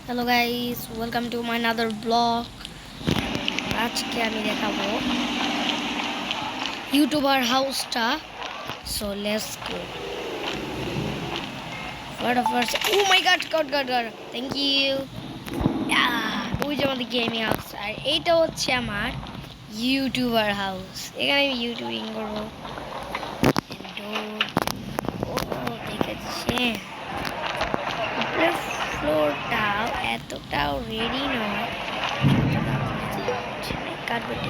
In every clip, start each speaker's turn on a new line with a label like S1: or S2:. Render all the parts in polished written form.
S1: Hello guys, welcome to my another blog. আজকে আমি দেখাবো ইউটিউবার হাউসটা। সো লেটস গো ফাটাফাট। Oh my God God God God, thank you. ওই যে আমাদের গেমিং হাউস, আর এইটা হচ্ছে আমার ইউটিউবার হাউস। এখানে আমি ইউটিউবিং করবো। ও দেখেছেন, উপরের ফ্লোরটাও এতটাও রেডি নয়, কার্পেট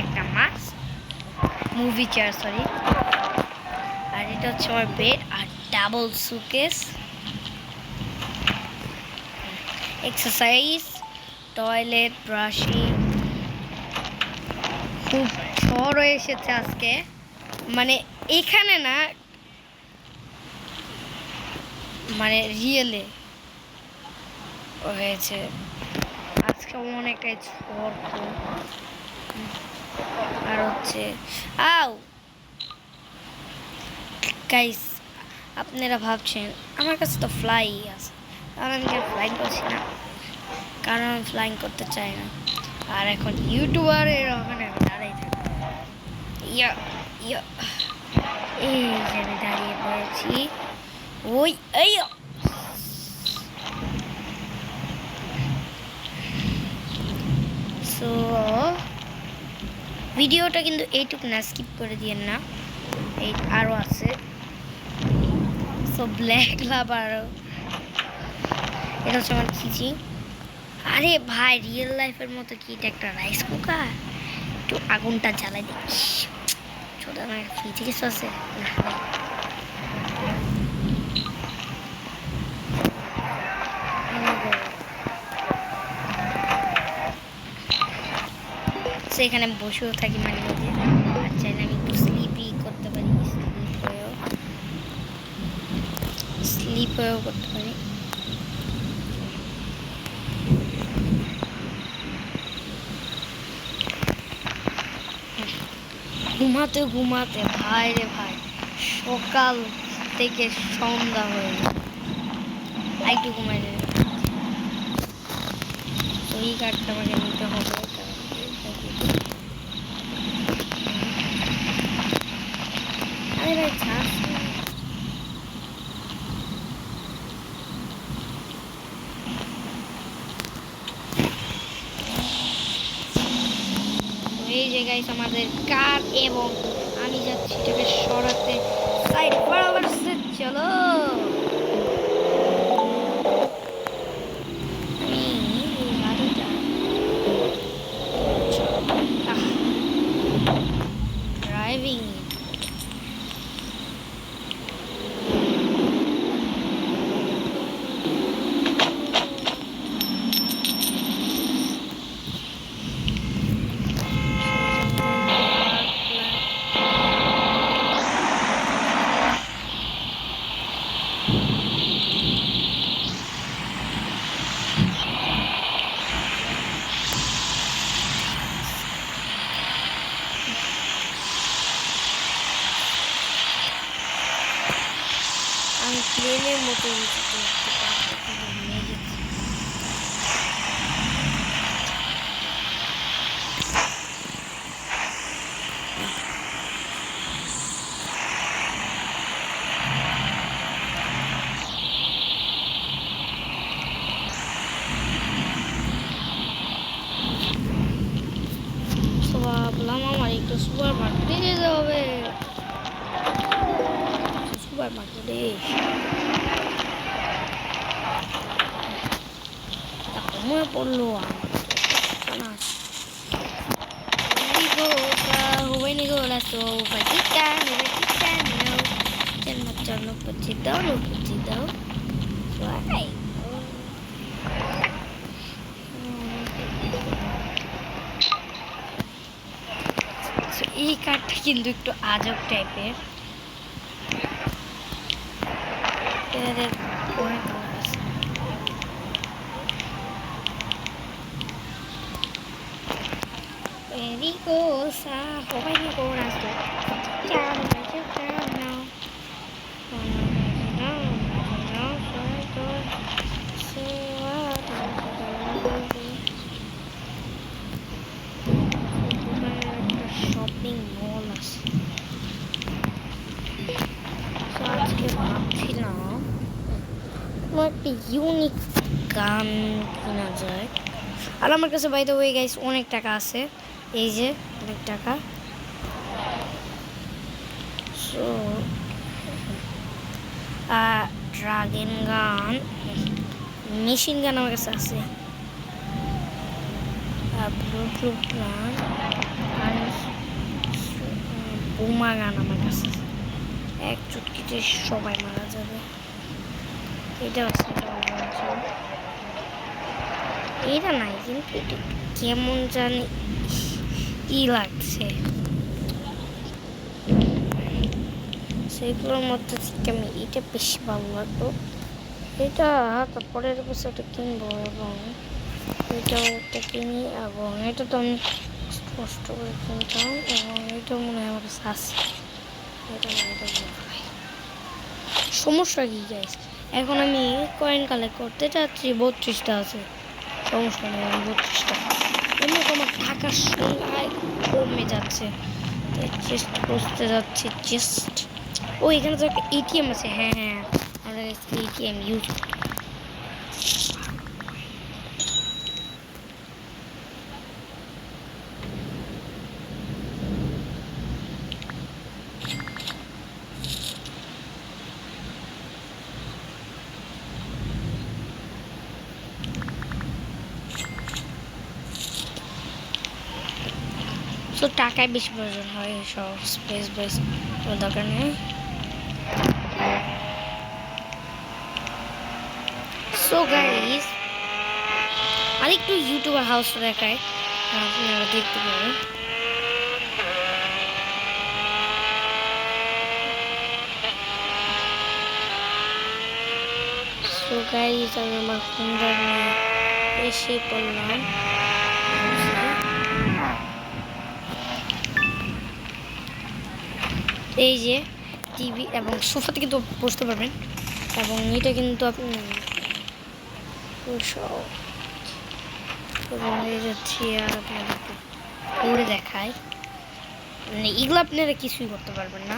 S1: একটা মাছ, মুভি চেয়ার সরি, আর এটা হচ্ছে আমার বেড আর ডাবল সুকেস, এক্সারসাইজ, টয়লেট, ব্রাশিং। খুব ঝড় এসেছে আজকে, মানে এখানে না, মানে রিয়েলে হয়েছে আজকে অনেকটাই ঝড়। খুব আর হচ্ছে আও গাইস, আপনারা ভাবছেন আমার কাছে তো ফ্লাই আছে, আর আমি ফ্লাইং করছি না, কারণ আমি ফ্লাইং করতে চাই না। আর এখন ইউটিউবারের ওখানে আমি দাঁড়াই থাকি। ইয়া ইয়া, এই যে আমি দাঁড়িয়ে পড়েছি। ওই এই সো ভিডিওটা কিন্তু এইটুকু না, স্কিপ করে দিয়েন না, এই আরও আছে। সো ব্ল্যাক লাভার, এটা হচ্ছে আমার খিচি। আরে ভাই, রিয়েল লাইফের মতো কি এটা একটা রাইস কুকার? একটু আগুনটা জ্বালাই দিই। ছোট আমার ফিজিক্স আছে না? এখানে বসেও থাকি মাঝে মাঝে, আর চাইলে আমি একটু স্লিপই করতে পারি, স্লিপ হয়েও করতে পারি। ঘুমাতে ঘুমাতে ভাই রে ভাই, সকাল থেকে সন্ধ্যা হয়ে যায়। একটু ঘুমাই রে, এই কার্ডটা আমাকে নিতে হবে। আরে ভাই চাষ, এই জায়গায় আমাদের কার, এবং আমি যাচ্ছি এটাকে সরাতে। সাইড বরাবর চলো। ড্রাইভিং আমি প্লেনের মতো উঠতে উঠতে পারবো, কিন্তু ভুলে গেছি। তো ভাবলাম আমার একটু সুপার মার্কেটে যেতে হবে। সুপার মার্কেটে মনে পড়লো আমার এই কার্ডটা কিন্তু একটু আজব টাইপের। Perigosa, joven y corazón. Ya no me quiero now. একটা ইউনিক গান কেনা যায়। আর আমার কাছে বাই দ্য ওয়ে গাইস অনেক টাকা আছে, এই যে অনেক টাকা। সো ড্রাগন গান, মেশিন গান আমার কাছে আছে, ব্লুটুথ গান আর বোমা গান আমার কাছে আছে। এক চুটকিতে সবাই মারা যাবে। এটা আছে, এটা নাই কিন্তু এটা কেমন জানি লাগছে। সেগুলোর মধ্যে থেকে আমি এটা বেশি ভালো লাগতো। এটা তারপরের বছর এটা কিনবো এবং এটাও একটা কিনি এবং এটা তো আমি কষ্ট করে কিনতাম এবং এটা মনে হয় আমার কাছে আছে। এটা সমস্যা কি গাইস, এখন আমি কয়েন কালেক্ট করতে চাচ্ছি, 32টা আছে, সমস্যা নেই, আমি 32টা। এমনি তো আমার টাকার সংখ্যা কমে যাচ্ছে, চেস্ট করতে যাচ্ছি চেস্ট। ও এখানে তো একটা এটিএম আছে, হ্যাঁ হ্যাঁ আমরা এটিএম ইউজ করি। সো টাকায় বেশি প্রয়োজন হয়, সব স্পেস বেস কোনো দরকার নেই। সো গাইস আরেকটু ইউটিউবার হাউস দেখায়, আপনারা দেখতে পারেন। সো গাইস আমি আমার ফোনটা নিয়ে এসে পড়লাম। এই যে টিভি এবং সোফাতে কিন্তু বসতে পারবেন এবং এটা কিন্তু আপনি এবং এই যে চেয়ার আপনাদেরকে ঘুরে দেখায়, মানে এগুলো আপনারা কিছুই করতে পারবেন না,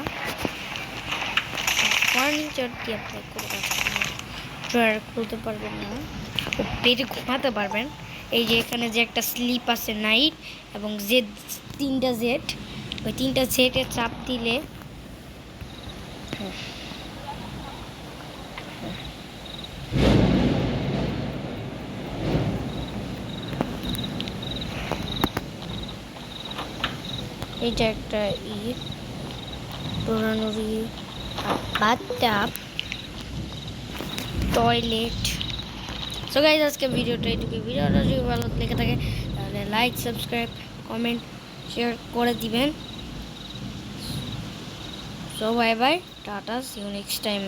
S1: ফার্নিচার দিয়ে আপনি কোনো কাজ ড্রয়ার খুলতে পারবেন না, ও পেটে ঘুমাতে পারবেন। এই যে এখানে যে একটা স্লিপ আছে নাইট এবং জেড, 3টা জেড, ওই 3টা জেডে চাপ দিলে এটা একটা ডোরানুরি, বাথটাব, টয়লেট। সো গাইস আজকে ভিডিওটা এইটুকুই। ভিডিওটা যদি ভালো লেগে থাকে তাহলে লাইক, সাবস্ক্রাইব, কমেন্ট, শেয়ার করে দিবেন। So bye bye, tata, see you next time.